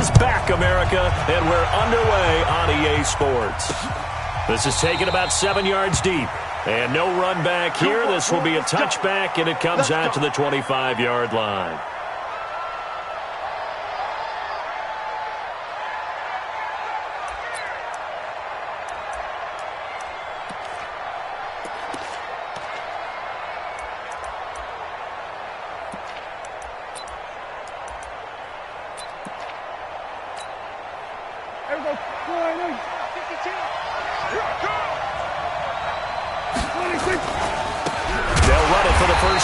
is back, America, and we're underway on EA Sports. This is taken about 7 yards deep. And no run back here. This will be a touchback, and it comes out to the 25-yard line.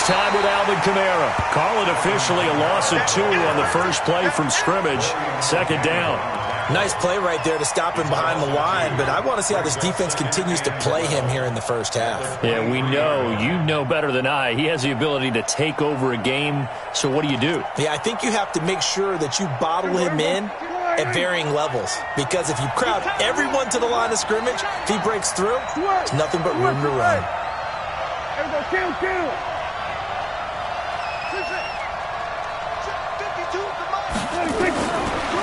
Time with Alvin Kamara. Call it officially a loss of 2 on the first play from scrimmage. Second down. Nice play right there to stop him behind the line, but I want to see how this defense continues to play him here in the first half. Yeah, we know. You know better than I. He has the ability to take over a game, so what do you do? Yeah, I think you have to make sure that you bottle him in at varying levels, because if you crowd everyone to the line of scrimmage, if he breaks through, there's nothing but room to run. Kill.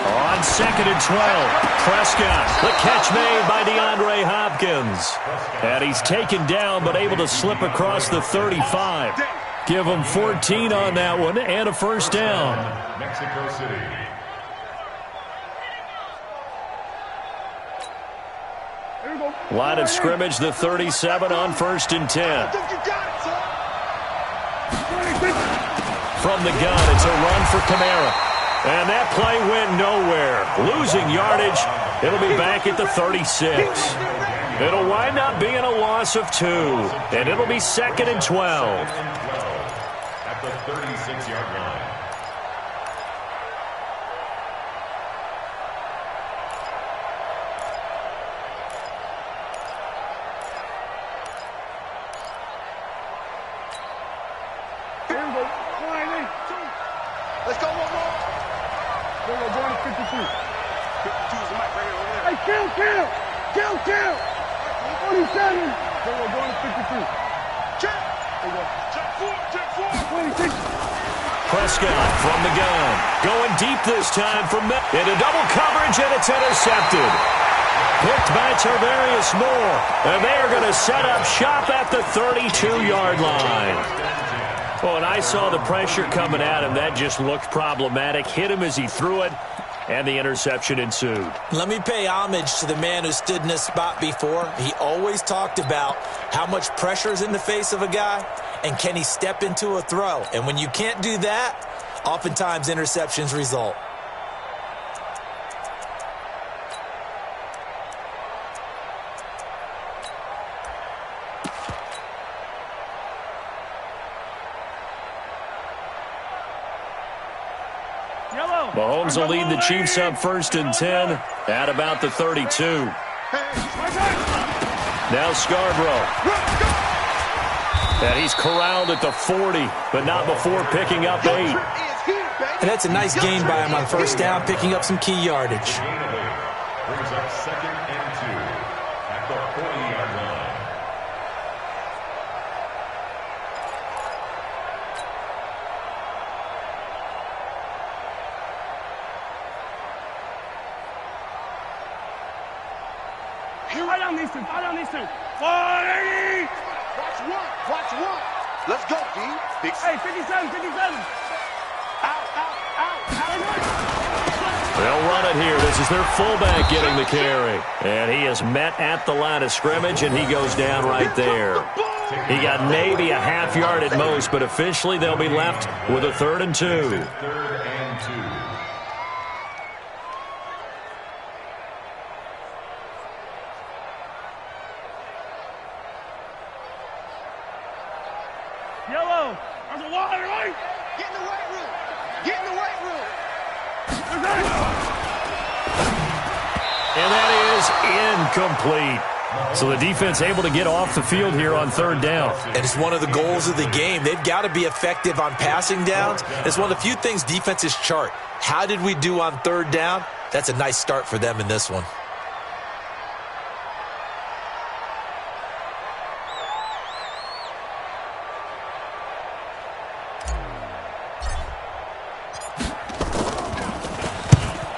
On 2nd and 12, Prescott. The catch made by DeAndre Hopkins. And he's taken down but able to slip across the 35. Give him 14 on that one and a first down. Mexico City. Line of scrimmage, the 37 on 1st and 10. From the gun, it's a run for Kamara. And that play went nowhere. Losing yardage. It'll be back at the 36. It'll wind up being a loss of 2. And it'll be 2nd and 12. At the 36-yard line. Let's go, one more. There we go, going to 52. 52 is the mic right here. Hey, kill. 47. There we go, going to 52. Check. There we go. Check 4. 26. Prescott from the gun. Going deep this time from into double coverage, and it's intercepted. Picked by Tarvarius Moore. And they are going to set up shop at the 32-yard line. Well, and I saw the pressure coming at him. That just looked problematic. Hit him as he threw it, and the interception ensued. Let me pay homage to the man who stood in this spot before. He always talked about how much pressure is in the face of a guy, and can he step into a throw. And when you can't do that, oftentimes interceptions result. Mahomes will lead the Chiefs up 1st and 10 at about the 32. Now Scarborough. And he's corralled at the 40, but not before picking up 8. And that's a nice gain by him on 1st down, picking up some key yardage. Brings up 2nd and 2 at the 40-yard line. Fall down these two. 180. Watch one. Let's go, D. Hey, 57. Out. They'll run it here. This is their fullback getting the carry. And he is met at the line of scrimmage, and he goes down right there. He got maybe a half yard at most, but officially they'll be left with a 3rd and 2. 3rd and 2. Yellow. There's a wall, right? Get in the weight room. And that is incomplete. So the defense able to get off the field here on 3rd down. And it's one of the goals of the game. They've got to be effective on passing downs. It's one of the few things defenses chart. How did we do on 3rd down? That's a nice start for them in this one.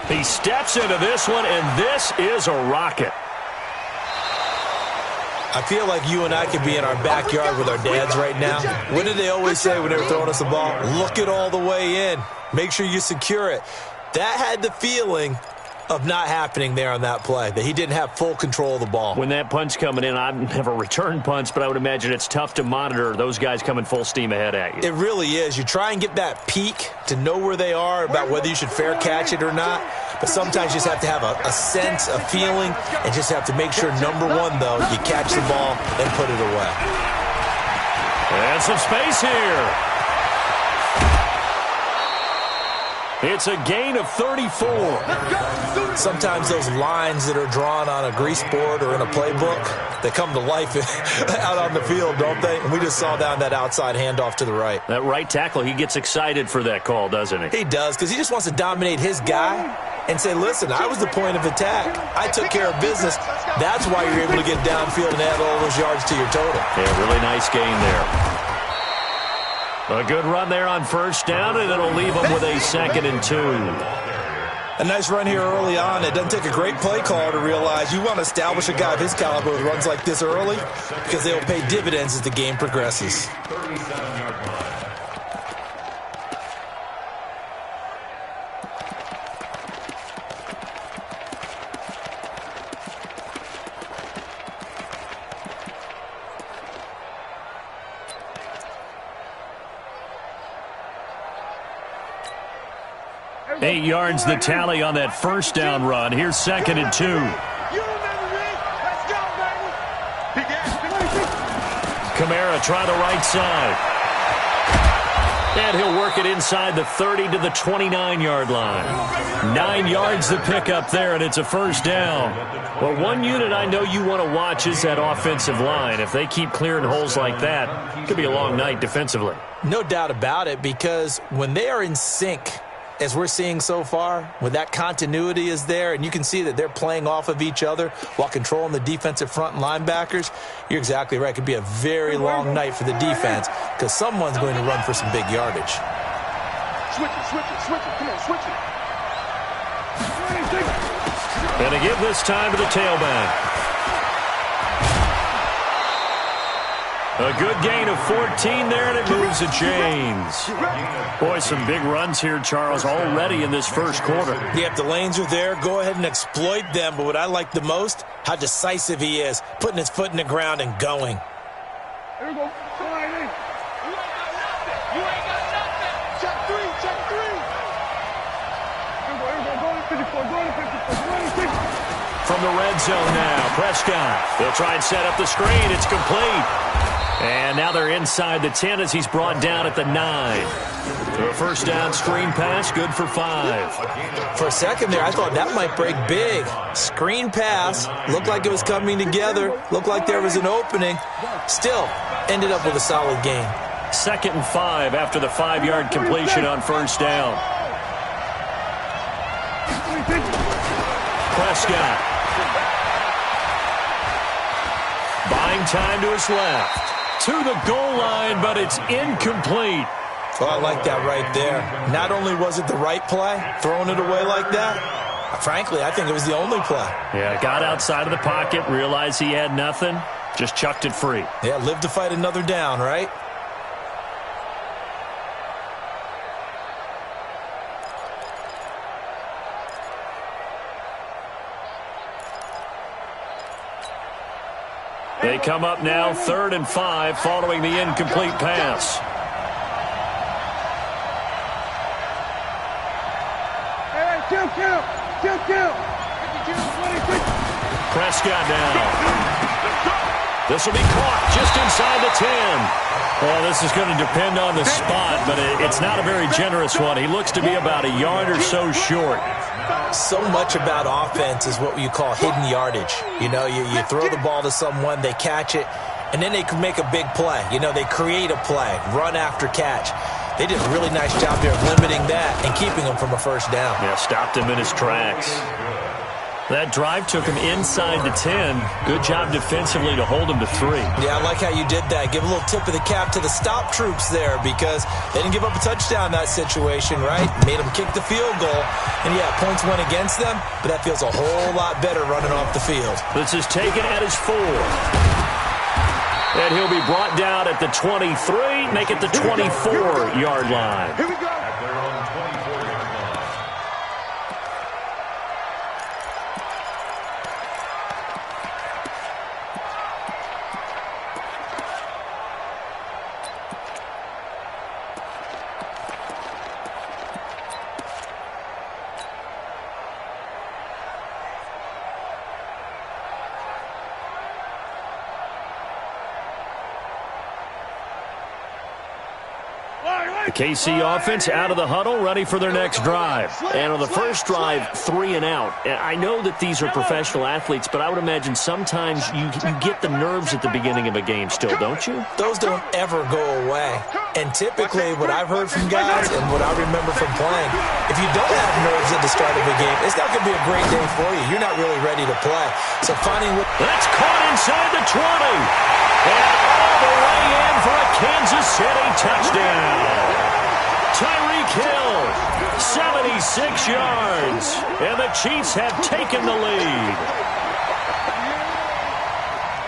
He steps into this one, and this is a rocket. I feel like you and I could be in our backyard with our dads right now. What did they always say when they were throwing us the ball? Look it all the way in. Make sure you secure it. That had the feeling of not happening there on that play, that he didn't have full control of the ball. When that punch coming in, I've never returned punch, but I would imagine it's tough to monitor those guys coming full steam ahead at you. It really is. You try and get that peek to know where they are, about whether you should fair catch it or not. But sometimes you just have to have a sense, a feeling, and just have to make sure, number one, though, you catch the ball and put it away. And some space here. It's a gain of 34. Sometimes those lines that are drawn on a grease board or in a playbook, they come to life out on the field, don't they? And we just saw down that outside handoff to the right. That right tackle, he gets excited for that call, doesn't he? He does, because he just wants to dominate his guy and say, listen, I was the point of attack. I took care of business. That's why you're able to get downfield and add all those yards to your total. Yeah, really nice gain there. A good run there on first down, and it'll leave them with a 2nd and 2. A nice run here early on. It doesn't take a great play caller to realize you want to establish a guy of his caliber with runs like this early, because they'll pay dividends as the game progresses. 37-yard line. Eight yards the tally on that first down run. Here's 2nd and 2. You remember me? Let's go, baby. Kamara try the right side. And he'll work it inside the 30 to the 29-yard line. 9 yards the pickup there, and it's a first down. Well, one unit I know you want to watch is that offensive line. If they keep clearing holes like that, it could be a long night defensively. No doubt about it, because when they are in sync, as we're seeing so far, when that continuity is there and you can see that they're playing off of each other while controlling the defensive front and linebackers, you're exactly right. It could be a very long night for the defense because someone's going to run for some big yardage. Switch it. Come on, switch it. And to give this time to the tailback. A good gain of 14 there, and it moves the chains. Boy, some big runs here, Charles, already in this first quarter. Yeah, if the lanes are there, go ahead and exploit them. But what I like the most, how decisive he is, putting his foot in the ground and going. Here we go. You ain't got nothing. Check three. Here we go. Go to 54. From the red zone now, Prescott. They'll try and set up the screen. It's complete. And now they're inside the 10 as he's brought down at the 9. A first down screen pass, good for 5. For a second there, I thought that might break big. Screen pass, looked like it was coming together, looked like there was an opening. Still, ended up with a solid gain. 2nd and 5 after the 5-yard completion on first down. Prescott. Buying time to his left. To the goal line, but it's incomplete. Well, I like that right there. Not only was it the right play, throwing it away like that, frankly, I think it was the only play. Yeah, got outside of the pocket, realized he had nothing, just chucked it free. Yeah, live to fight another down, right? They come up now 3rd and 5 following the incomplete pass. Hey, count. Prescott down. This will be caught just inside the 10. Well, this is going to depend on the spot, but it's not a very generous one. He looks to be about a yard or so short. So much about offense is what you call hidden yardage. You know, you throw the ball to someone, they catch it, and then they can make a big play. You know, they create a play, run after catch. They did a really nice job there of limiting that and keeping him from a first down. Yeah, stopped him in his tracks. That drive took him inside the 10. Good job defensively to hold him to 3. Yeah, I like how you did that. Give a little tip of the cap to the stop troops there because they didn't give up a touchdown in that situation, right? Made them kick the field goal. And, yeah, points went against them, but that feels a whole lot better running off the field. This is taken at his 4. And he'll be brought down at the 23, make it the 24-yard line. Here we go. At their own 24-yard line. The KC offense out of the huddle, ready for their next drive. And on the first drive, 3 and out. I know that these are professional athletes, but I would imagine sometimes you get the nerves at the beginning of a game still, don't you? Those don't ever go away. And typically what I've heard from guys and what I remember from playing, if you don't have nerves at the start of a game, it's not going to be a great day for you. You're not really ready to play. So finding what... That's caught inside the 20. And all the way in for a Kansas City touchdown. Tyreek Hill, 76 yards. And the Chiefs have taken the lead.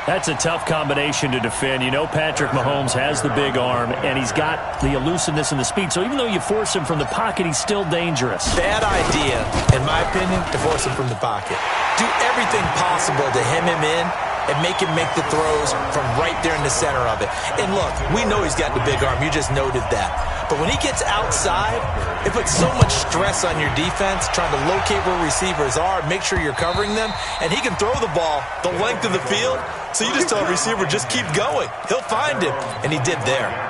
That's a tough combination to defend. You know Patrick Mahomes has the big arm, and he's got the elusiveness and the speed. So even though you force him from the pocket, he's still dangerous. Bad idea, in my opinion, to force him from the pocket. Do everything possible to hem him in and make him make the throws from right there in the center of it. And look, we know he's got the big arm. You just noted that. But when he gets outside, it puts so much stress on your defense trying to locate where receivers are, make sure you're covering them, and he can throw the ball the length of the field. So you just tell a receiver, just keep going. He'll find him, and he did there.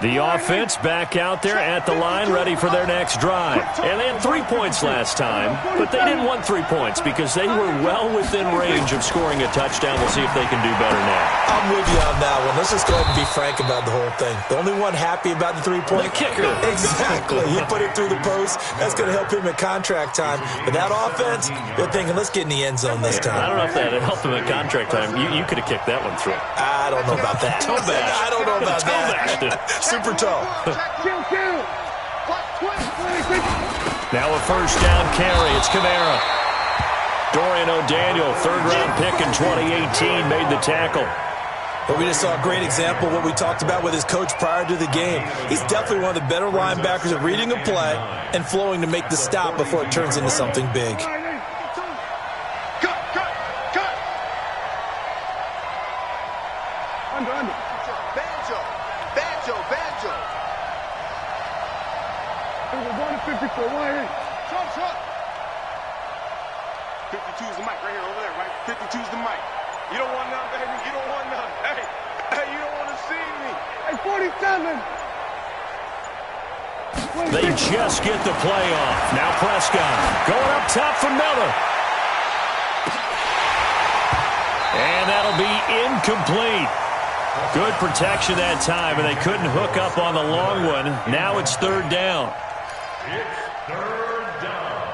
The offense back out there at the line, ready for their next drive. And they had 3 points last time, but they didn't want 3 points because they were well within range of scoring a touchdown. We'll see if they can do better now. I'm with you on that one. Let's just go ahead and be frank about the whole thing. The only one happy about the three-point... The kicker. Exactly. He put it through the post. That's going to help him at contract time. But that offense, they're thinking, let's get in the end zone this time. I don't know if that helped him at contract time. You could have kicked that one through. I don't know about that. Toe bash. I don't know about that. Super toe. Now a first down carry. It's Kamara. Dorian O'Daniel, third-round pick in 2018, made the tackle. But we just saw a great example of what we talked about with his coach prior to the game. He's definitely one of the better linebackers at reading a play and flowing to make the stop before it turns into something big. Under. Banjo. We're going to 54. Why ain't? Truck. 52's the mic right here, over there, right? 52's the mic. You don't want none, baby. You don't want none. Hey, you don't want to see me. Hey, 47. They just get the play off. Now Prescott going up top for Miller. And that'll be incomplete. Good protection that time, and they couldn't hook up on the long one. Now it's third down. It's third down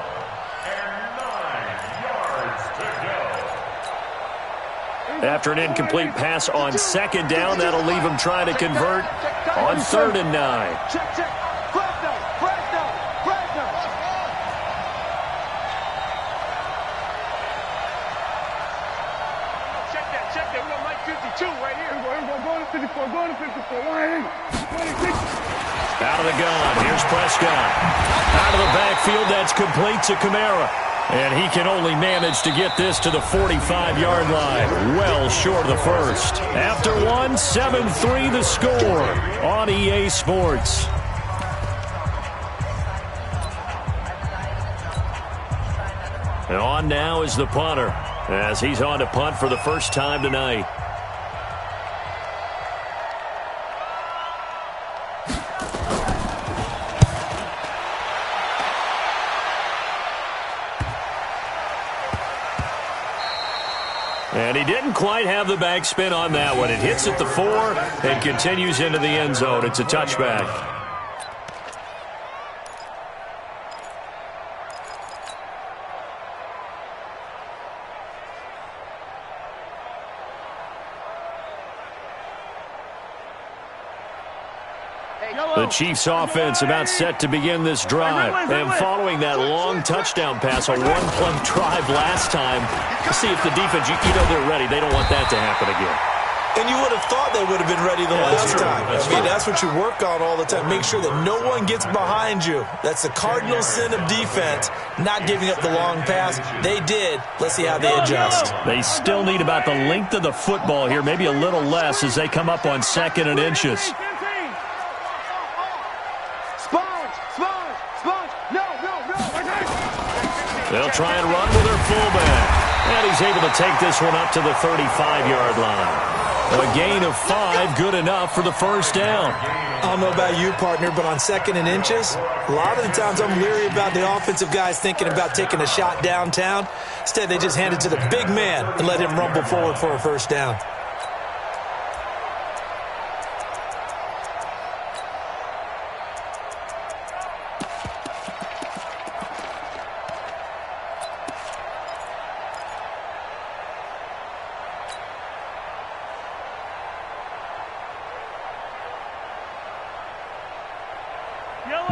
and 9 yards to go. After an incomplete pass on second down, that'll leave them trying to convert on 3rd and 9. Check. Breakdown. Check that. We got Mike 52 right here. Go to 54. Why ain't? 26. Out of the gun. Here's Prescott. Out of the backfield. That's complete to Kamara. And he can only manage to get this to the 45-yard line. Well short of the first. After one, 7-3 the score on EA Sports. And on now is the punter, as he's on to punt for the first time tonight. And he didn't quite have the backspin on that one. It hits at the 4 and continues into the end zone. It's a touchback. The Chiefs offense about set to begin this drive. And following that long touchdown pass, a one-play drive last time, see if the defense, you know they're ready. They don't want that to happen again. And you would have thought they would have been ready the last time. I mean, that's what you work on all the time. Make sure that no one gets behind you. That's the cardinal sin of defense, not giving up the long pass. They did. Let's see how they adjust. They still need about the length of the football here, maybe a little less as they come up on 2nd and inches. They'll try and run with their fullback. And he's able to take this one up to the 35-yard line. A gain of 5, good enough for the first down. I don't know about you, partner, but on 2nd and inches, a lot of the times I'm leery about the offensive guys thinking about taking a shot downtown. Instead, they just hand it to the big man and let him rumble forward for a first down.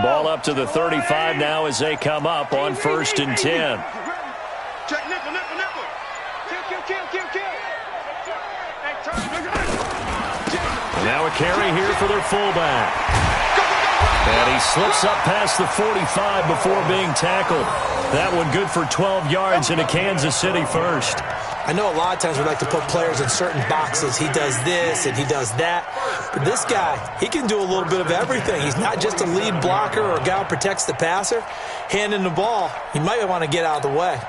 Ball up to the 35 now as they come up on 1st and 10. Check nickel. Kill. And now a carry here for their fullback. And he slips up past the 45 before being tackled. That one good for 12 yards into Kansas City first. I know a lot of times we like to put players in certain boxes. He does this and he does that. But this guy, he can do a little bit of everything. He's not just a lead blocker or a guy who protects the passer. Handing the ball, he might want to get out of the way.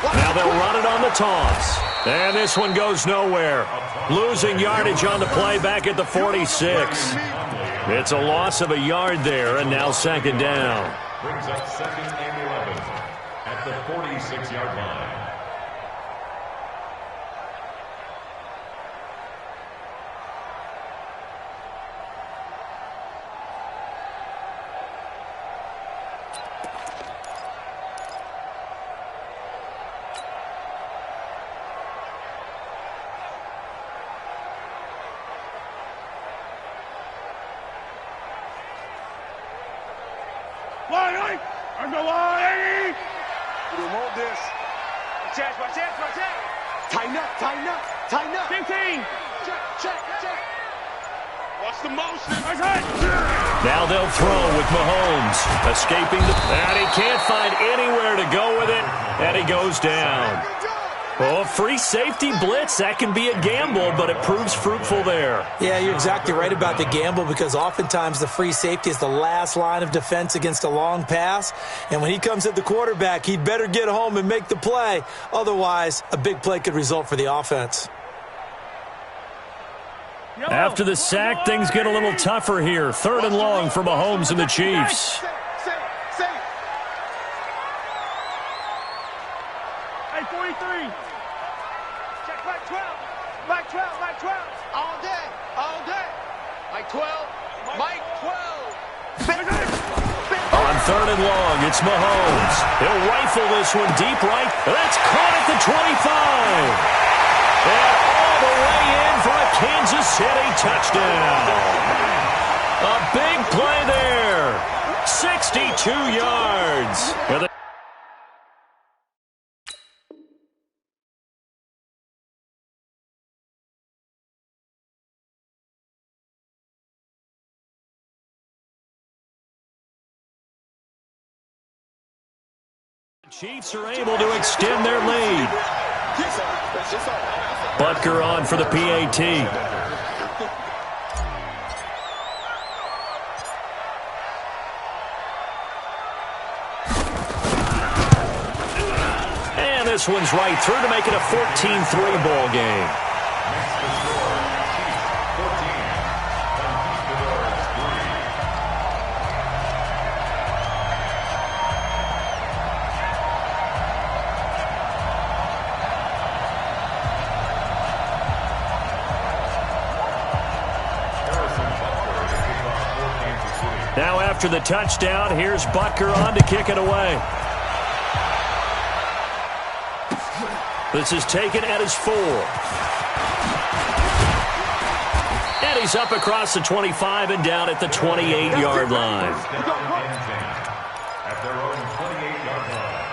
Now they'll run it on the toss. And this one goes nowhere. Losing yardage on the play back at the 46. It's a loss of a yard there, and now 2nd down. Brings up 2nd and 11 at the 46-yard line. We want this. Tighten up. 15. Check. Watch the motion. Now they'll throw with Mahomes. Escaping and he can't find anywhere to go with it. And he goes down. Oh, free safety blitz, that can be a gamble, but it proves fruitful there. Yeah, you're exactly right about the gamble because oftentimes the free safety is the last line of defense against a long pass. And when he comes at the quarterback, he'd better get home and make the play. Otherwise, a big play could result for the offense. After the sack, things get a little tougher here. 3rd and long for Mahomes and the Chiefs. On 3rd and long, it's Mahomes. He'll rifle this one deep right. That's caught at the 25. And all the way in for a Kansas City touchdown. A big play there. 62 yards. Chiefs are able to extend their lead. Butker on for the PAT. this one's right through to make it a 14-3 ball game. Now after the touchdown, here's Butker on to kick it away. This is taken at his 4. And he's up across the 25 and down at the 28-yard line. At their own 28-yard line.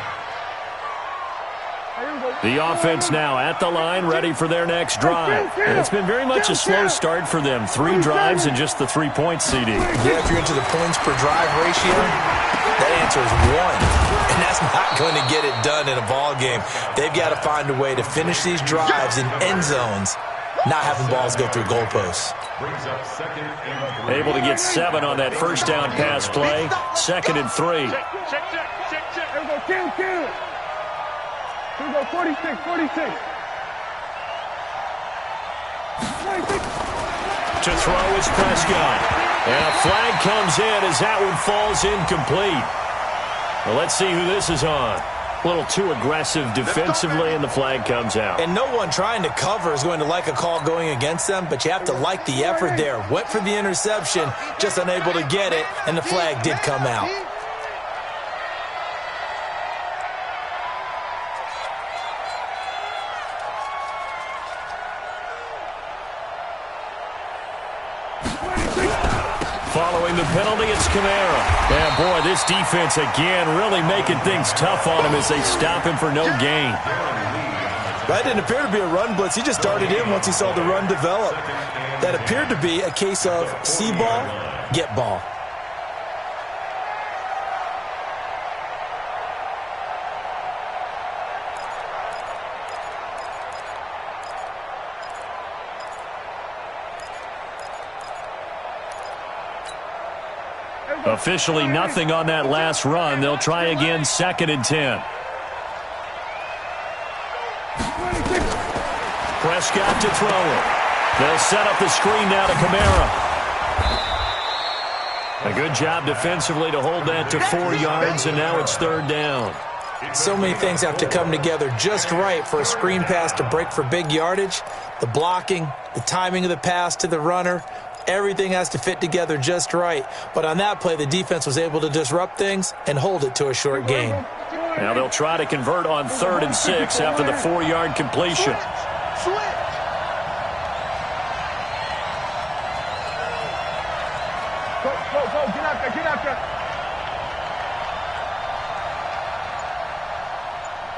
The offense now at the line, ready for their next drive. And it's been very much a slow start for them. 3 drives and just the 3 points, CD. Yeah, if you're into the points per drive ratio, that answer is 1. And that's not going to get it done in a ball game. They've got to find a way to finish these drives in end zones, not having balls go through goalposts. Brings up 2nd and 3. Able to get 7 on that first down pass play. 2nd and 3. Check. Here we go, kill. Here we go, 46. To throw is Prescott. And a flag comes in as that one falls incomplete. Well, let's see who this is on. A little too aggressive defensively, and the flag comes out. And no one trying to cover is going to like a call going against them, but you have to like the effort there. Went for the interception, just unable to get it, and the flag did come out. Following the penalty, it's Kamara. And boy, this defense again really making things tough on him as they stop him for no gain. That didn't appear to be a run blitz. He just darted in once he saw the run develop. That appeared to be a case of see ball, get ball. Officially nothing on that last run. They'll try again, 2nd and 10. Prescott to throw it. They'll set up the screen now to Kamara. A good job defensively to hold that to 4 yards, and now it's 3rd down. So many things have to come together just right for a screen pass to break for big yardage. The blocking, the timing of the pass to the runner, everything has to fit together just right. But on that play, the defense was able to disrupt things and hold it to a short gain. Now they'll try to convert on 3rd and 6 after the 4-yard completion. Go, get out there.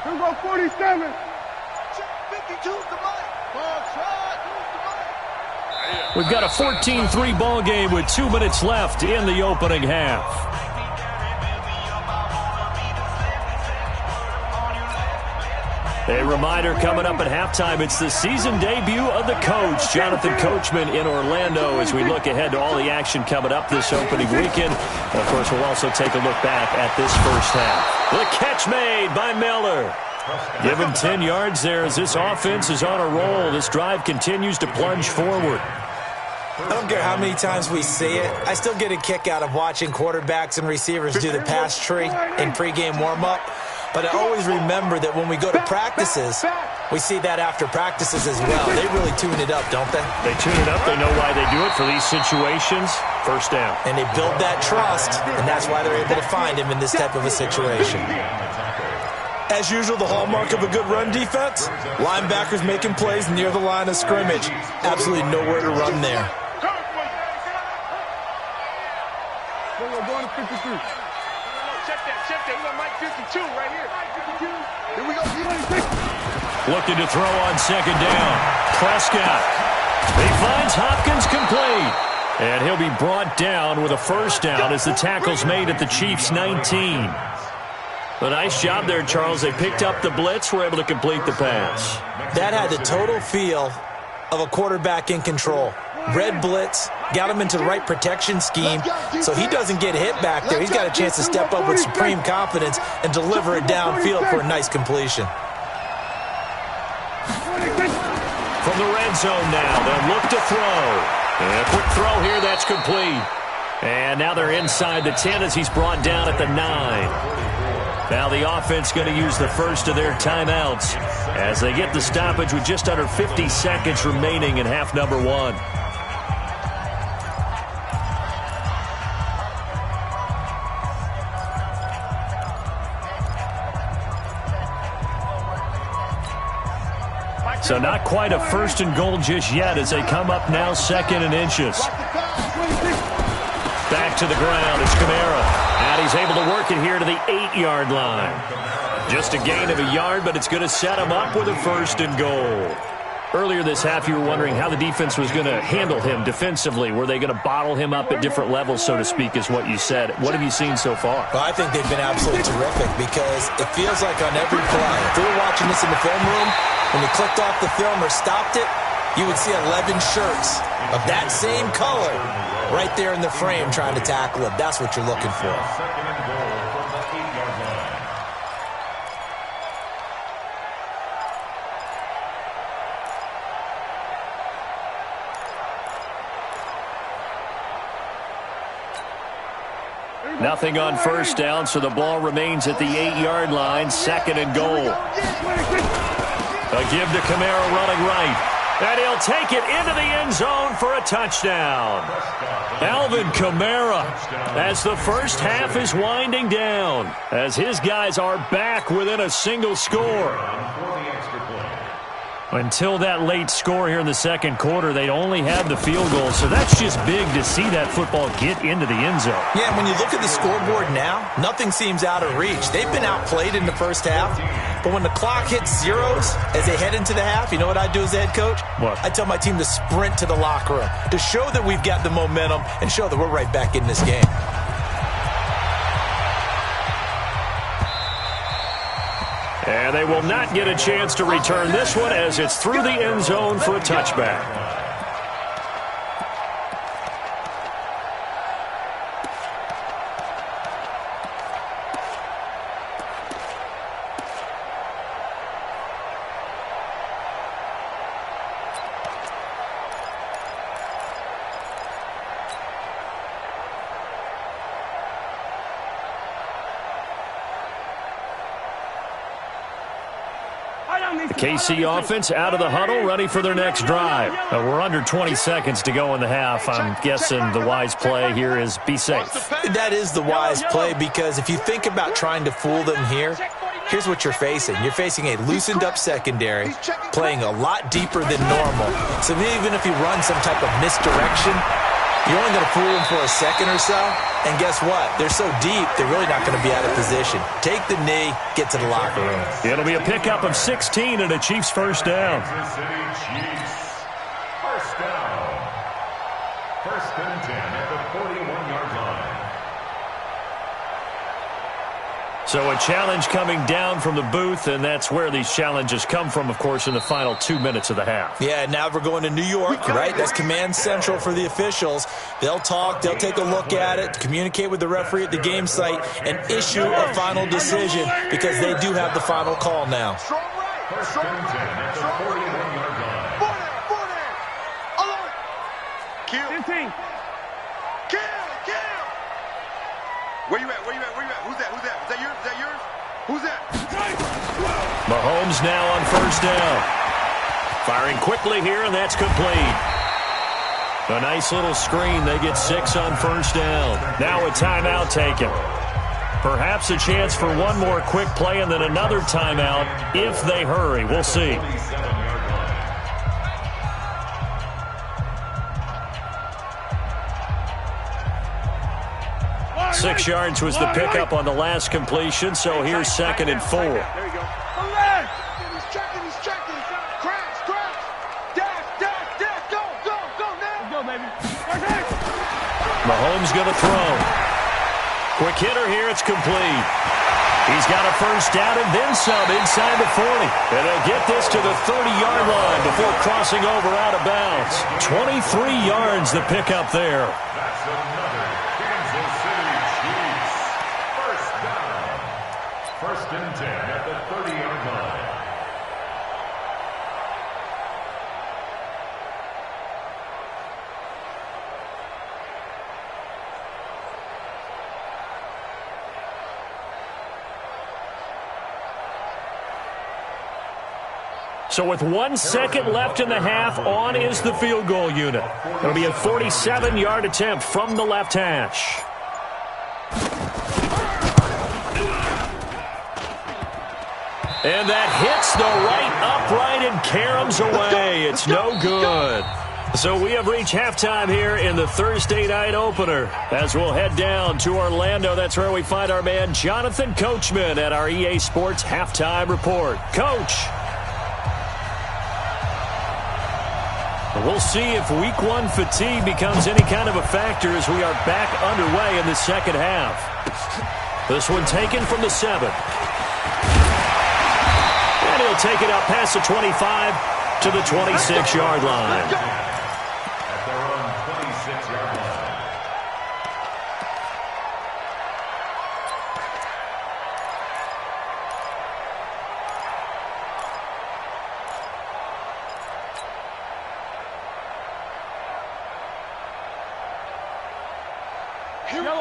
Here we go, 47. 52's the mic. We've got a 14-3 ball game with 2 minutes left in the opening half. A reminder coming up at halftime, it's the season debut of the coach, Jonathan Coachman in Orlando, as we look ahead to all the action coming up this opening weekend. And of course, we'll also take a look back at this first half. The catch made by Miller. Give him 10 yards there as this offense is on a roll. This drive continues to plunge forward. I don't care how many times we see it. I still get a kick out of watching quarterbacks and receivers do the pass tree in pregame warm-up. But I always remember that when we go to practices, we see that after practices as well. They really tune it up, don't they? They tune it up. They know why they do it for these situations. First down. And they build that trust, and that's why they're able to find him in this type of a situation. As usual, the hallmark of a good run defense, linebackers making plays near the line of scrimmage. Absolutely nowhere to run there. We're going to 53. Check that. We got Mike 52 right here. Here we go. Looking to throw on 2nd down. Prescott. He finds Hopkins complete. And he'll be brought down with a first down as the tackle's made at the Chiefs' 19. A nice job there, Charles. They picked up the blitz, were able to complete the pass. That had the total feel of a quarterback in control. Red blitz, got him into the right protection scheme, so he doesn't get hit back there. He's got a chance to step up with supreme confidence and deliver it downfield for a nice completion. from the red zone now. They'll look to throw. And a quick throw here, that's complete. And now they're inside the 10 as he's brought down at the 9. Now the offense going to use the first of their timeouts as they get the stoppage with just under 50 seconds remaining in half number 1. So not quite a first and goal just yet as they come up now 2nd and inches. Back to the ground. It's Kamara. And he's able to work it here to the 8-yard line. Just a gain of a yard, but it's going to set him up with a first and goal. Earlier this half, you were wondering how the defense was going to handle him defensively. Were they going to bottle him up at different levels, so to speak, is what you said. What have you seen so far? Well, I think they've been absolutely terrific because it feels like on every play, if we were watching this in the film room, when you clicked off the film or stopped it, you would see 11 shirts of that same color right there in the frame trying to tackle him. That's what you're looking for. Nothing on first down, so the ball remains at the 8-yard line, 2nd and goal. A give to Kamara running right. And he'll take it into the end zone for a touchdown. Alvin Kamara, as the first half is winding down, as his guys are back within a single score. Until that late score here in the second quarter, they only had the field goal, so that's just big to see that football get into the end zone. Yeah, when you look at the scoreboard now, nothing seems out of reach. They've been outplayed in the first half, but when the clock hits zeros as they head into the half, you know what I do as the head coach? What? I tell my team to sprint to the locker room to show that we've got the momentum and show that we're right back in this game. And they will not get a chance to return this one as it's through the end zone for a touchback. The KC offense out of the huddle, ready for their next drive. We're under 20 seconds to go in the half. I'm guessing the wise play here is be safe. That is the wise play because if you think about trying to fool them here, here's what you're facing. You're facing a loosened-up secondary, playing a lot deeper than normal. So even if you run some type of misdirection, you're only going to fool them for a second or so. And guess what? They're so deep, they're really not going to be out of position. Take the knee, get to the locker room. It'll be a pickup of 16 and a Chiefs first down. First down. 1st and 10 at the 41-yard line. So a challenge coming down from the booth, and that's where these challenges come from, of course, in the final 2 minutes of the half. Yeah, now we're going to New York, right? That's command central for the officials. They'll talk, they'll take a look at it, communicate with the referee at the game site, and issue a final decision because they do have the final call now. 1st and 10 at the 41-yard line. Kill. 15. Kill. Where you at? Who's that? Is that yours? Who's that? Mahomes now on first down. Firing quickly here, and that's complete. A nice little screen. They get 6 on first down. Now a timeout taken. Perhaps a chance for one more quick play and then another timeout if they hurry. We'll see. 6 yards was the pickup on the last completion, so here's 2nd and 4. There you go. He's checking. Crash. Dash. Go now. Go, baby. Mahomes going to throw. Quick hitter here, it's complete. He's got a first down and then some inside the 40. And they'll get this to the 30-yard line before crossing over out of bounds. 23 yards the pickup there. That's another Kansas City Chiefs. First down. 1st and 10 at the 30-yard line. So with 1 second left in the half, on is the field goal unit. It'll be a 47-yard attempt from the left hash. And that hits the right upright and caroms away. It's no good. So we have reached halftime here in the Thursday night opener. As we'll head down to Orlando, that's where we find our man Jonathan Coachman at our EA Sports Halftime Report. Coach. We'll see if week one fatigue becomes any kind of a factor as we are back underway in the second half. This one taken from the 7. And he'll take it up past the 25 to the 26-yard line. At their own 26-yard line.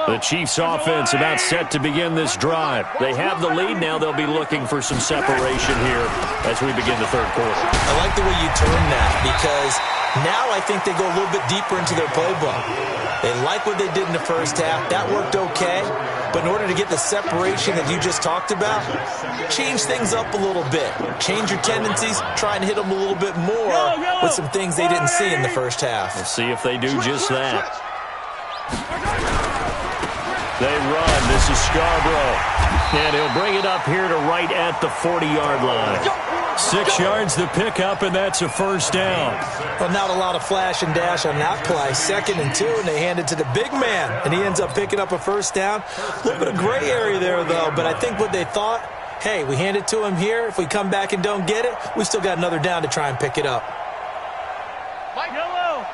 The Chiefs offense about set to begin this drive. They have the lead. Now they'll be looking for some separation here as we begin the third quarter. I like the way you term that because now I think they go a little bit deeper into their playbook. They like what they did in the first half. That worked okay. But in order to get the separation that you just talked about, change things up a little bit. Change your tendencies. Try and hit them a little bit more with some things they didn't see in the first half. We'll see if they do just that. They run. This is Scarborough. And he'll bring it up here to right at the 40-yard line. 6 yards the pickup, and that's a first down. Well, not a lot of flash and dash on that play. 2nd and 2, and they hand it to the big man, and he ends up picking up a first down. A little bit of gray area there, though, but I think what they thought, hey, we hand it to him here. If we come back and don't get it, we still got another down to try and pick it up. Mike Yellow.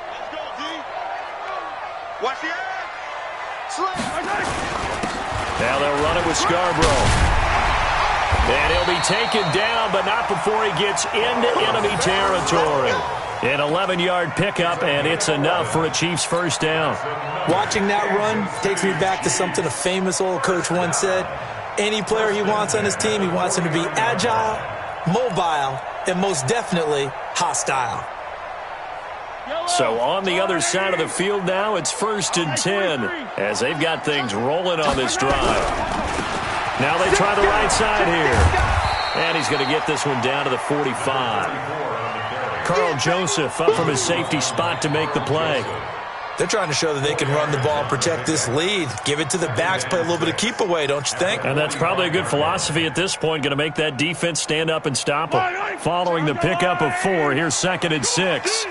Let's go, D. Watch the air. Now they'll run it with Scarborough. And he'll be taken down, but not before he gets into enemy territory. An 11-yard pickup, and it's enough for a Chiefs first down. Watching that run takes me back to something a famous old coach once said. Any player he wants on his team, he wants him to be agile, mobile, and most definitely hostile. So on the other side of the field now, it's 1st and 10 as they've got things rolling on this drive. Now they try the right side here. And he's going to get this one down to the 45. Carl Joseph up from his safety spot to make the play. They're trying to show that they can run the ball and protect this lead. Give it to the backs, play a little bit of keep away, don't you think? And that's probably a good philosophy at this point, going to make that defense stand up and stop them. Following the pickup of 4, here's 2nd and 6.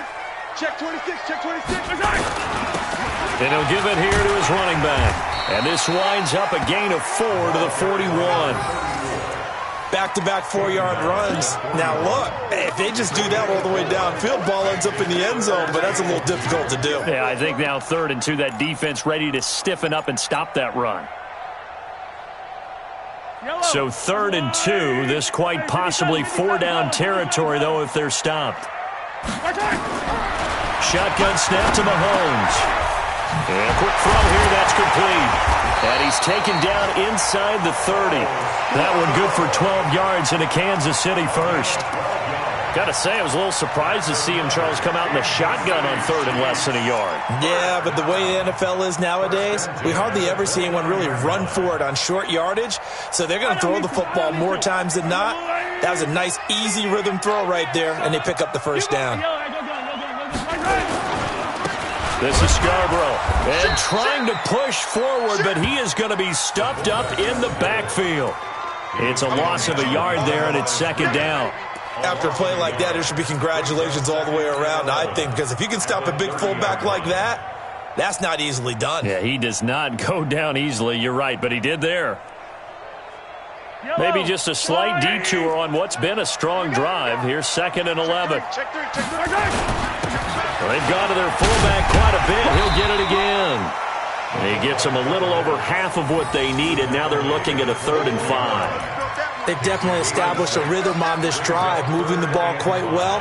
Check 26, check 26. And he'll give it here to his running back. And this winds up a gain of 4 to the 41. Back-to-back 4-yard runs. Now, look, if they just do that all the way downfield, ball ends up in the end zone, but that's a little difficult to do. Yeah, I think now 3rd and 2, that defense ready to stiffen up and stop that run. So 3rd and 2, this quite possibly 4-down territory, though, if they're stopped. Shotgun snap to Mahomes. And a quick throw here, that's complete. And he's taken down inside the 30. That one good for 12 yards and a Kansas City first. Got to say, I was a little surprised to see him, Charles, come out in the shotgun on 3rd and less than a yard. Yeah, but the way the NFL is nowadays, we hardly ever see anyone really run for it on short yardage. So they're going to throw the football more times than not. That was a nice, easy rhythm throw right there, and they pick up the first down. This is Scarborough, and trying to push forward, but he is going to be stuffed up in the backfield. It's a loss of a yard there, and it's 2nd down. After a play like that, there should be congratulations all the way around, I think, because if you can stop a big fullback like that, that's not easily done. Yeah, he does not go down easily, you're right, but he did there. Maybe just a slight detour on what's been a strong drive. Here's 2nd and 11. Well, they've gone to their fullback quite a bit. He'll get it again. And he gets them a little over half of what they needed. Now they're looking at a 3rd and 5. They've definitely established a rhythm on this drive, moving the ball quite well.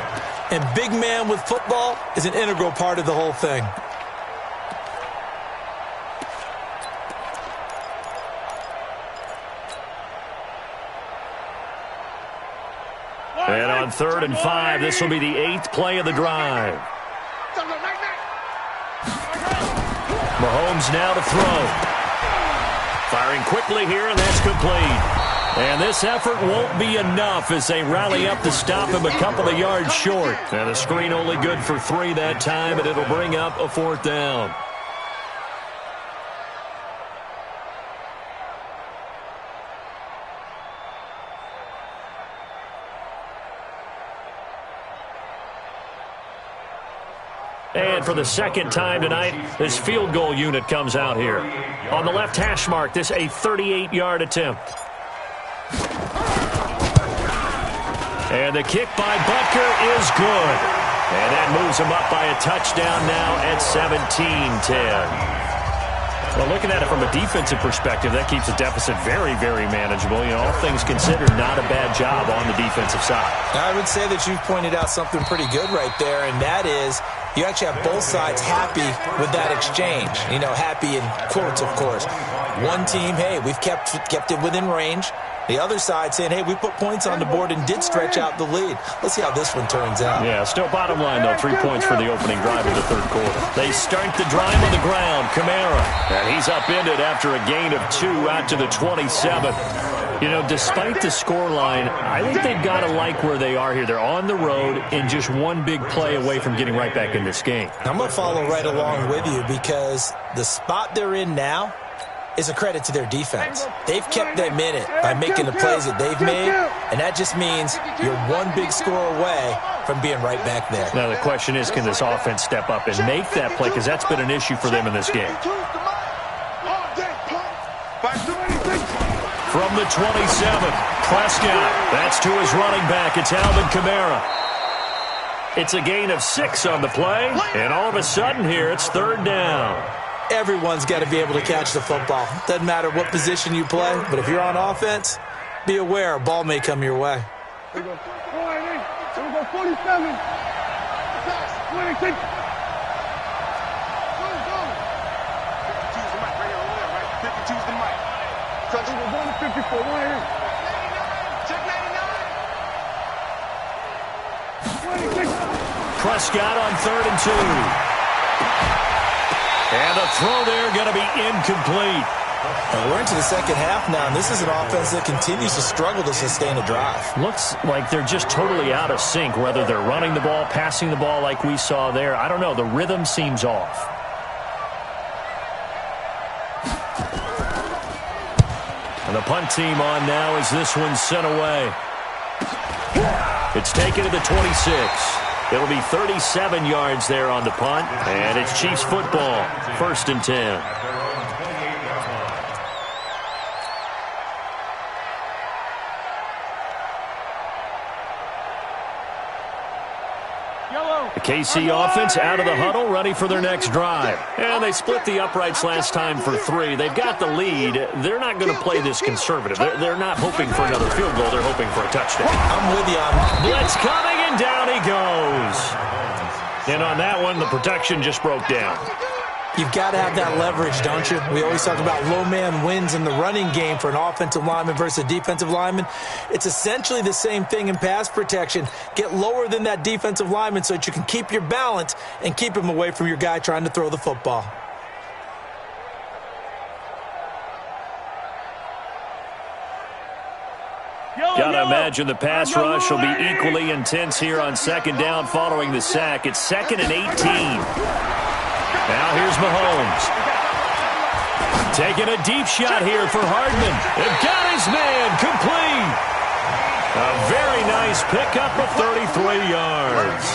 And big man with football is an integral part of the whole thing. And on 3rd and 5, this will be the 8th play of the drive. Mahomes now to throw. Firing quickly here, and that's complete. And this effort won't be enough as they rally up to stop him a couple of yards short. And the screen only good for 3 that time, and it'll bring up a 4th down. And for the 2nd time tonight, this field goal unit comes out here. On the left hash mark, this a 38-yard attempt. And the kick by Butker is good. And that moves him up by a touchdown now at 17-10. Well, looking at it from a defensive perspective, that keeps the deficit very, very manageable. You know, all things considered, not a bad job on the defensive side. I would say that you've pointed out something pretty good right there, and that is you actually have both sides happy with that exchange. You know, happy in quotes, of course. One team, hey, we've kept it within range. The other side saying, hey, we put points on the board and did stretch out the lead. Let's see how this one turns out. Yeah, still bottom line, though. 3 points for the opening drive in the 3rd quarter. They start the drive on the ground. Kamara. And he's upended after a gain of 2 out to the 27. You know, despite the scoreline, I think they've got to like where they are here. They're on the road and just one big play away from getting right back in this game. I'm going to follow right along with you because the spot they're in now is a credit to their defense. They've kept them in it by making the plays that they've made, and that just means you're one big score away from being right back there. Now the question is, can this offense step up and make that play? Because that's been an issue for them in this game. From the 27, Prescott. That's to his running back. It's Alvin Kamara. It's a gain of 6 on the play, and all of a sudden here, it's 3rd down. Everyone's got to be able to catch the football. Doesn't matter what position you play, but if you're on offense, be aware a ball may come your way. Here we go. 47. 26. We're going to 54. Right here. Check 99. 26. Prescott on 3rd and 2. And a throw there going to be incomplete. And we're into the 2nd half now, and this is an offense that continues to struggle to sustain a drive. Looks like they're just totally out of sync, whether they're running the ball, passing the ball like we saw there. I don't know. The rhythm seems off. And the punt team on now as this one's sent away. It's taken to the 26. It'll be 37 yards there on the punt, and it's Chiefs football, 1st and 10. The KC offense out of the huddle, ready for their next drive. And they split the uprights last time for 3. They've got the lead. They're not going to play this conservative. They're not hoping for another field goal. They're hoping for a touchdown. I'm with you on blitz coming, and down he goes. And on that one, the protection just broke down. You've got to have that leverage, don't you? We always talk about low man wins in the running game for an offensive lineman versus a defensive lineman. It's essentially the same thing in pass protection. Get lower than that defensive lineman so that you can keep your balance and keep him away from your guy trying to throw the football. Got to imagine the pass rush will be equally intense here on 2nd down following the sack. It's 2nd and 18. Now here's Mahomes. Taking a deep shot here for Hardman. They've got his man complete. A very nice pickup of 33 yards.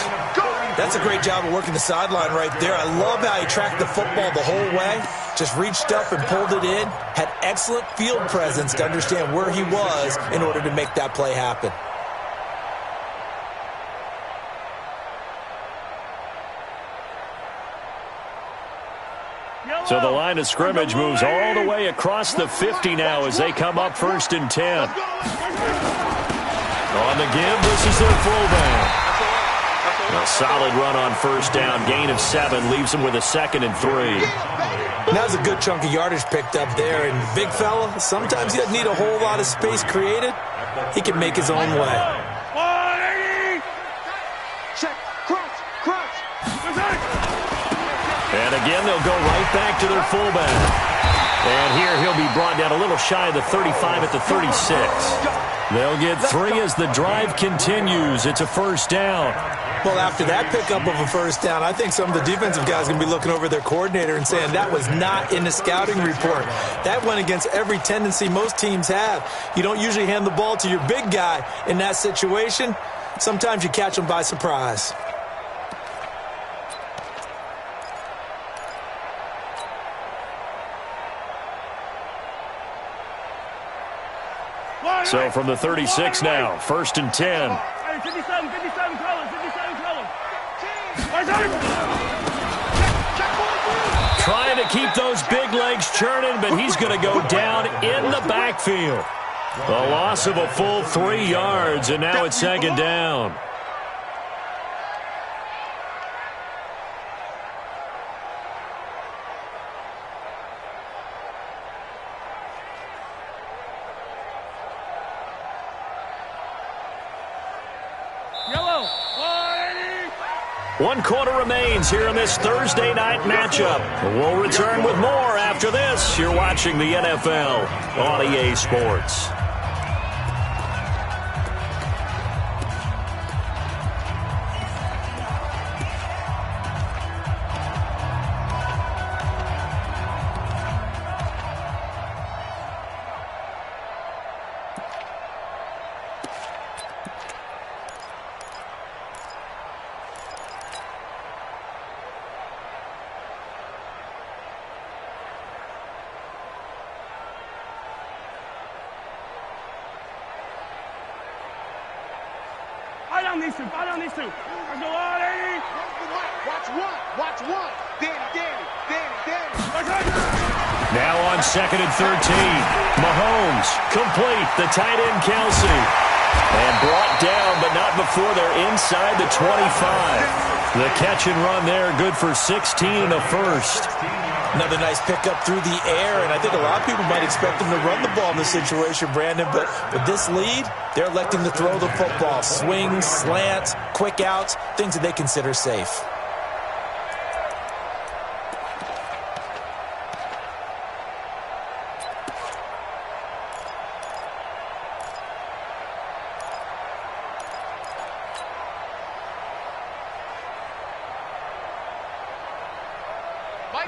That's a great job of working the sideline right there. I love how he tracked the football the whole way. Just reached up and pulled it in. Had excellent field presence to understand where he was in order to make that play happen. So the line of scrimmage moves all the way across the 50 now as they come up 1st and 10. On the give, this is their fullback. A solid run on 1st down. Gain of 7 leaves them with a 2nd and 3. That was a good chunk of yardage picked up there. And big fella, sometimes he doesn't need a whole lot of space created. He can make his own way. And again, they'll go right back to their fullback. And here he'll be brought down a little shy of the 35 at the 36. They'll get 3 as the drive continues. It's a first down. Well, after that pickup of a first down, I think some of the defensive guys are going to be looking over their coordinator and saying that was not in the scouting report. That went against every tendency most teams have. You don't usually hand the ball to your big guy in that situation. Sometimes you catch them by surprise. So from the 36 now, 1st and 10. Hey, 57 colors, 57 colors. Trying to keep those big legs churning, but he's going to go down in the backfield. A loss of a full 3 yards, and now it's 2nd down. Yellow, 1 quarter remains here in this Thursday night matchup. We'll return with more after this. You're watching the NFL on EA Sports. Fight on these two. Let's go, 180. Watch one. Danny. Now on 2nd and 13. Mahomes complete. The tight end Kelsey. And brought down, but not before they're inside the 25. The catch and run there, good for 16 and a first. Another nice pickup through the air, and I think a lot of people might expect them to run the ball in this situation, Brandon, but with this lead, they're electing to throw the football. Swings, slants, quick outs, things that they consider safe.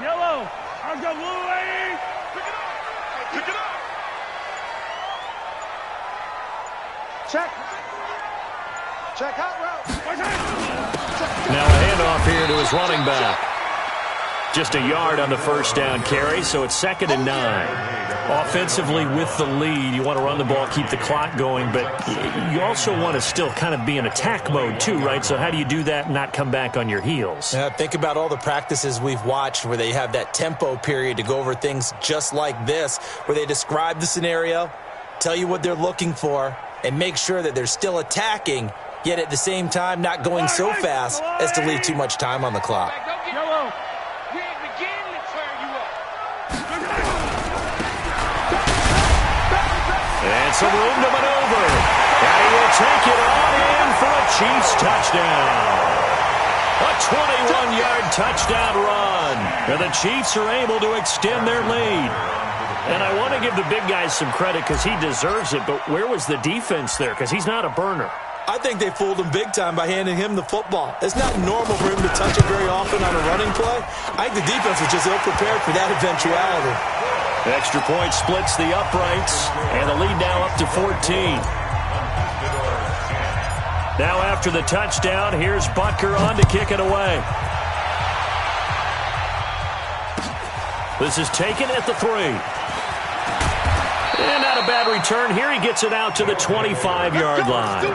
Yellow, let's go, blue, 80. Pick it up. Check hot route. Now a handoff here to his running back. Just a yard on the first down carry, so it's 2nd and 9. Offensively with the lead, you want to run the ball, keep the clock going, but you also want to still kind of be in attack mode too, right? So how do you do that and not come back on your heels? Think about all the practices we've watched where they have that tempo period to go over things just like this, where they describe the scenario, tell you what they're looking for, and make sure that they're still attacking, yet at the same time not going so fast as to leave too much time on the clock. Yellow. And some room to maneuver. And he will take it on in for a Chiefs touchdown. A 21-yard touchdown run. And the Chiefs are able to extend their lead. And I want to give the big guys some credit because he deserves it, but where was the defense there? Because he's not a burner. I think they fooled him big time by handing him the football. It's not normal for him to touch it very often on a running play. I think the defense was just ill-prepared for that eventuality. Extra point splits the uprights, and the lead now up to 14. Now after the touchdown, here's Butker on to kick it away. This is taken at the 3. And not a bad return here. He gets it out to the 25-yard line.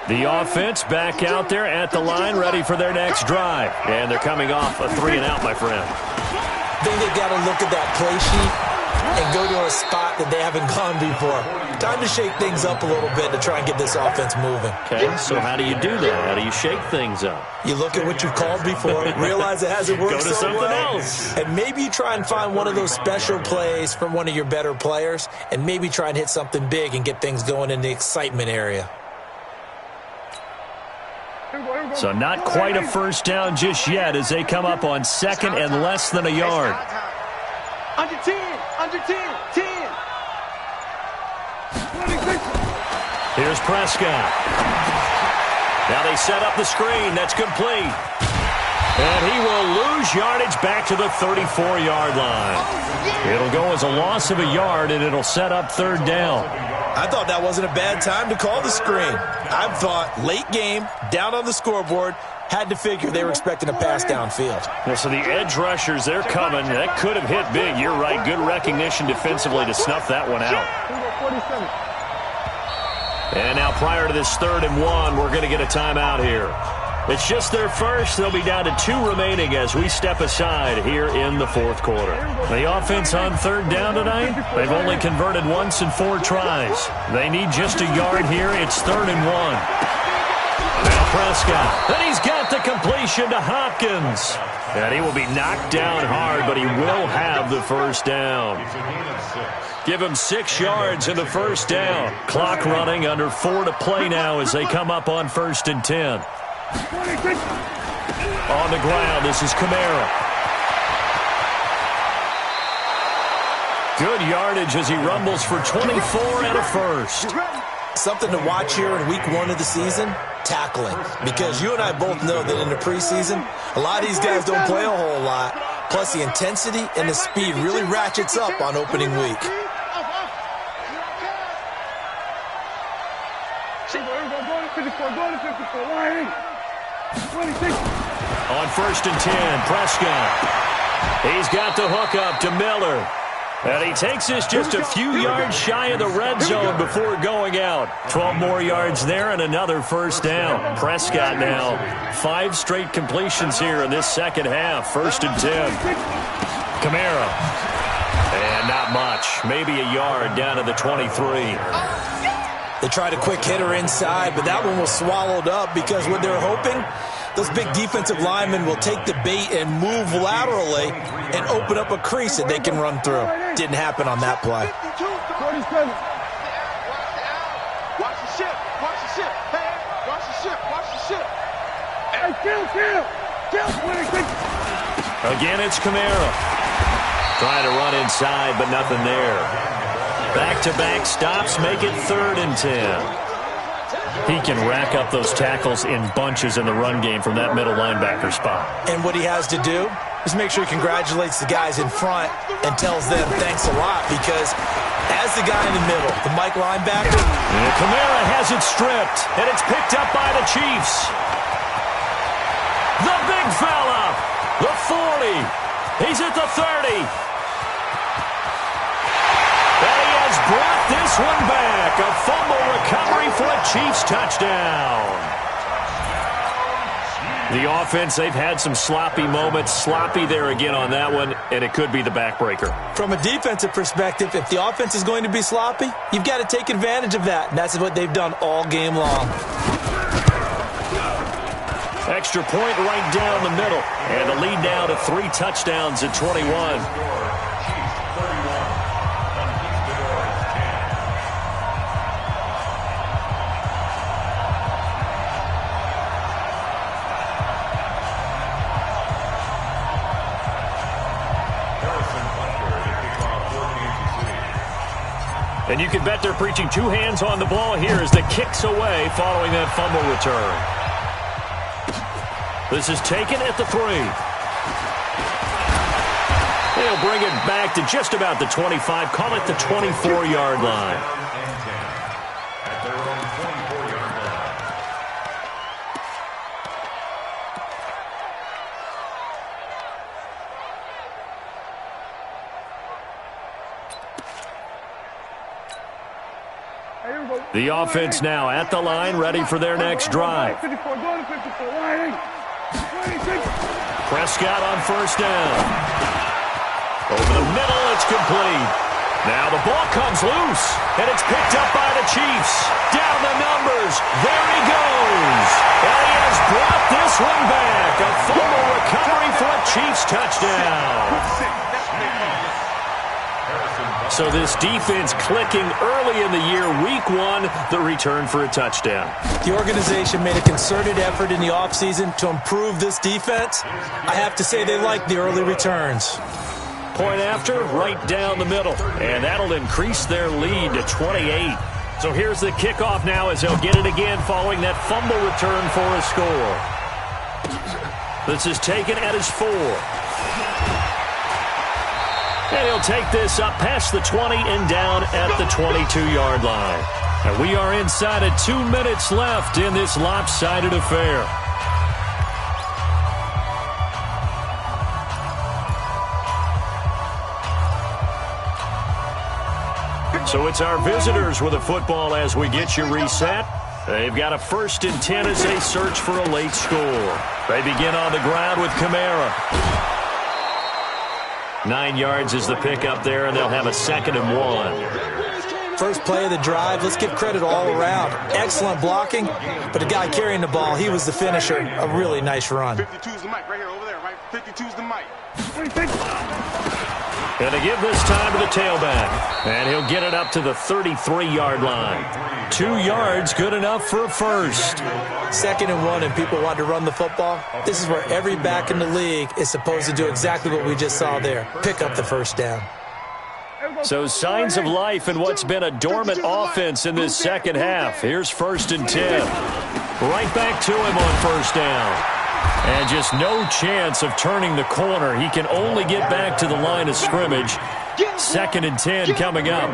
The offense back out there at the line, ready for their next drive. And they're coming off a 3-and-out, my friend. I think they've got to look at that play sheet and go to a spot that they haven't gone before. Time to shake things up a little bit to try and get this offense moving. Okay, so how do you do that? How do you shake things up? You look at what you've called before, realize it hasn't worked Go to so something well, else. and maybe you try and find one of those special plays from one of your better players, and maybe try and hit something big and get things going in the excitement area. So not quite a first down just yet as they come up on second and less than a yard. Under 10, 10. Here's Prescott. Now they set up the screen. That's complete. And he will lose yardage back to the 34-yard line. It'll go as a loss of a yard, and it'll set up third down. I thought that wasn't a bad time to call the screen. I thought late game, down on the scoreboard, had to figure they were expecting a pass downfield. Well, so the edge rushers, they're coming. That could have hit big. You're right. Good recognition defensively to snuff that one out. And now prior to this 3rd and 1, we're going to get a timeout here. It's just their first. They'll be down to 2 remaining as we step aside here in the 4th quarter. The offense on 3rd down tonight, they've only converted once in 4 tries. They need just a yard here. It's 3rd and 1. Now Prescott. And he's got the completion to Hopkins. And he will be knocked down hard, but he will have the first down. Give him 6 yards in the first down. Clock running, under 4 to play now as they come up on 1st and 10. On the ground, this is Kamara. Good yardage as he rumbles for 24 and a first. Something to watch here in week 1 of the season, tackling. Because you and I both know that in the preseason, a lot of these guys don't play a whole lot. Plus the intensity and the speed really ratchets up on opening week. On 1st and 10, Prescott. He's got the hook up to Miller. And he takes this just a few yards shy of the red zone before going out. 12 more yards there and another first down. Prescott now 5 straight completions here in this second half. 1st and 10. Kamara. And not much. Maybe a yard down to the 23. They tried a quick hitter inside, but that one was swallowed up because what they're hoping, those big defensive linemen will take the bait and move laterally and open up a crease that they can run through. Didn't happen on that play. 47. Watch the ship. Watch the ship. Hey, watch the ship. Watch the ship. Hey, kill. Again, it's Kamara. Trying to run inside, but nothing there. Back-to-back stops make it 3rd and 10. He can rack up those tackles in bunches in the run game from that middle linebacker spot. And what he has to do is make sure he congratulates the guys in front and tells them thanks a lot, because as the guy in the middle, the Mike linebacker. And Kamara has it stripped, and it's picked up by the Chiefs. The big fella, the 40. He's at the 30. Brought this one back. A fumble recovery for a Chiefs touchdown. The offense, they've had some sloppy moments. Sloppy there again on that one, and it could be the backbreaker. From a defensive perspective, if the offense is going to be sloppy, you've got to take advantage of that. And that's what they've done all game long. Extra point right down the middle. And the lead now to 3 touchdowns at 21. And you can bet they're preaching 2 hands on the ball here as the kick's away following that fumble return. This is taken at the 3. They'll bring it back to just about the 25. Call it the 24-yard line. At their own 24-yard line. The offense now at the line, ready for their next drive. Prescott on 1st down. Over the middle, it's complete. Now the ball comes loose, and it's picked up by the Chiefs. Down the numbers. There he goes. And he has brought this one back. A fumble recovery for a Chiefs touchdown. So this defense clicking early in the year. Week 1, the return for a touchdown. The organization made a concerted effort in the offseason to improve this defense. I have to say they like the early returns. Point after, right down the middle. And that'll increase their lead to 28. So here's the kickoff now as they'll get it again following that fumble return for a score. This is taken at his 4. And he'll take this up past the 20 and down at the 22-yard line. And we are inside of 2 minutes left in this lopsided affair. So it's our visitors with a football as we get you reset. They've got a 1st and 10 as they search for a late score. They begin on the ground with Kamara. 9 yards is the pickup there, and they'll have a 2nd and 1. First play of the drive, let's give credit all around. Excellent blocking, but the guy carrying the ball, he was the finisher. A really nice run. 52's the mic right here, over there, right? 52's the mic. And they give this time to the tailback. And he'll get it up to the 33-yard line. 2 yards, good enough for a first. 2nd and 1, and people want to run the football. This is where every back in the league is supposed to do exactly what we just saw there. Pick up the first down. So signs of life in what's been a dormant offense in this second half. Here's 1st and 10. Right back to him on first down. And just no chance of turning the corner. He can only get back to the line of scrimmage. 2nd and 10 coming up.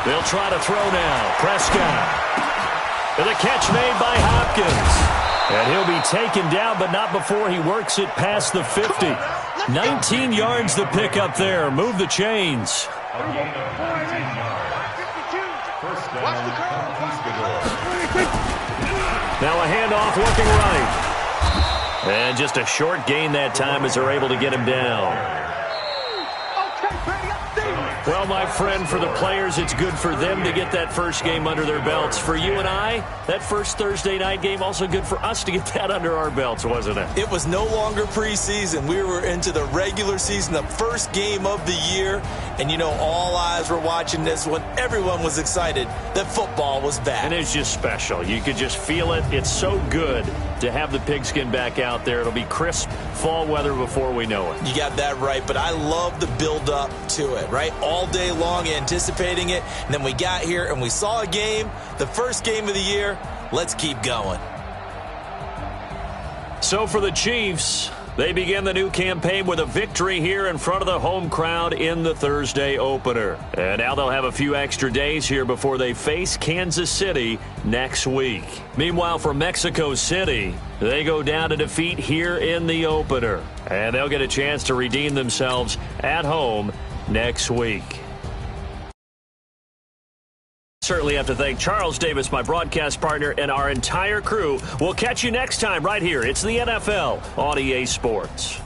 They'll try to throw now. Prescott. And a catch made by Hopkins. And he'll be taken down, but not before he works it past the 50. 19 yards the pick up there. Move the chains. Now a handoff looking right. And just a short gain that time as they're able to get him down. Well, my friend, for the players, it's good for them to get that first game under their belts. For you and I, that first Thursday night game, also good for us to get that under our belts, wasn't it? It was no longer preseason. We were into the regular season, the first game of the year. And, you know, all eyes were watching this when everyone was excited that football was back. And it's just special. You could just feel it. It's so good to have the pigskin back out there. It'll be crisp fall weather before we know it. You got that right, but I love the build-up to it, right? All day long anticipating it, and then we got here and we saw a game, the first game of the year. Let's keep going. So for the Chiefs, they begin the new campaign with a victory here in front of the home crowd in the Thursday opener. And now they'll have a few extra days here before they face Kansas City next week. Meanwhile, for Mexico City, they go down to defeat here in the opener. And they'll get a chance to redeem themselves at home next week. Certainly have to thank Charles Davis, my broadcast partner, and our entire crew. We'll catch you next time right here. It's the NFL on EA Sports.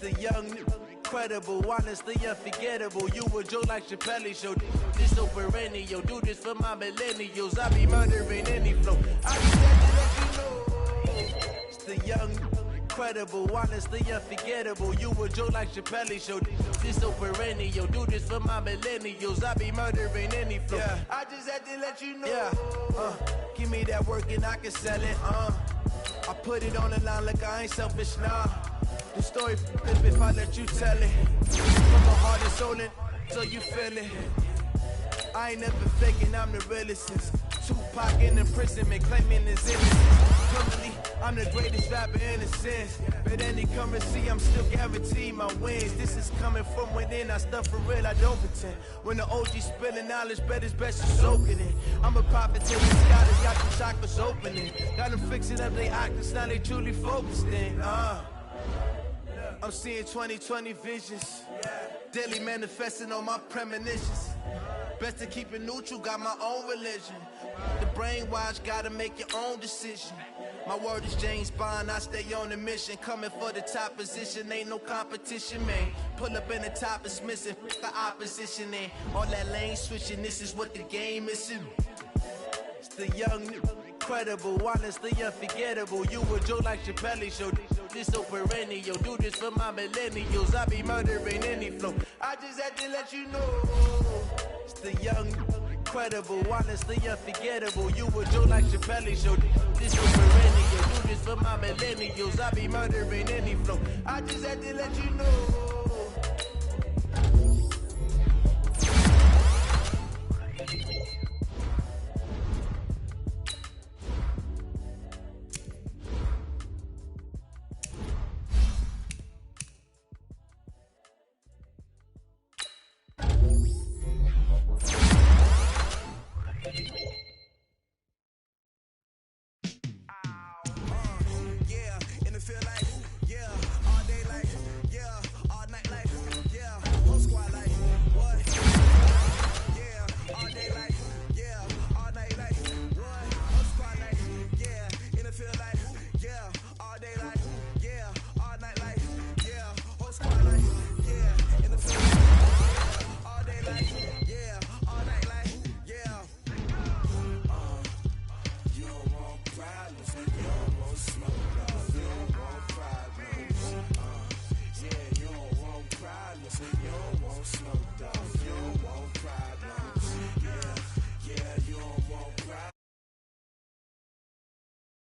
the young, incredible, honestly unforgettable. You a joke like Chappelle Show. This so perennial, do this for my millennials. I be murdering any flow. I be there to let you know. It's the young, incredible, honestly unforgettable. You a joke like Chappelle Show. This so perennial, do this for my millennials. I be murdering any flow. Yeah. I just had to let you know. Yeah. Give me that work and I can sell it. I put it on the line like I ain't selfish, nah. The story flip if I let you tell it. From my heart and soul, so you feel it. I ain't never faking, I'm the realest since Tupac in imprisonment, claiming his innocence. Currently, I'm the greatest rapper in a sense. But any currency, I'm still guaranteed my wins. This is coming from within, I stuff for real, I don't pretend. When the OG spilling knowledge, bet it's best to soak it in. I'm a prophet to the scholars, got them chakras opening. Got them fixing up they octaves, now they truly focused in. I'm seeing 2020 visions, daily manifesting on my premonitions. Best to keep it neutral, got my own religion. The brainwash, gotta make your own decision. My word is James Bond, I stay on a mission. Coming for the top position, ain't no competition, man. Pull up in the top, it's missing, the opposition, and all that lane switching, this is what the game is. It's the young, incredible, honestly unforgettable. You a joke like Chappelle Show. This so perennial, do this for my millennials. I be murdering any flow. I just had to let you know. It's the young, incredible, honestly unforgettable. You a joke like Chappelle Show. This so perennial, do this for my millennials. I be murdering any flow. I just had to let you know.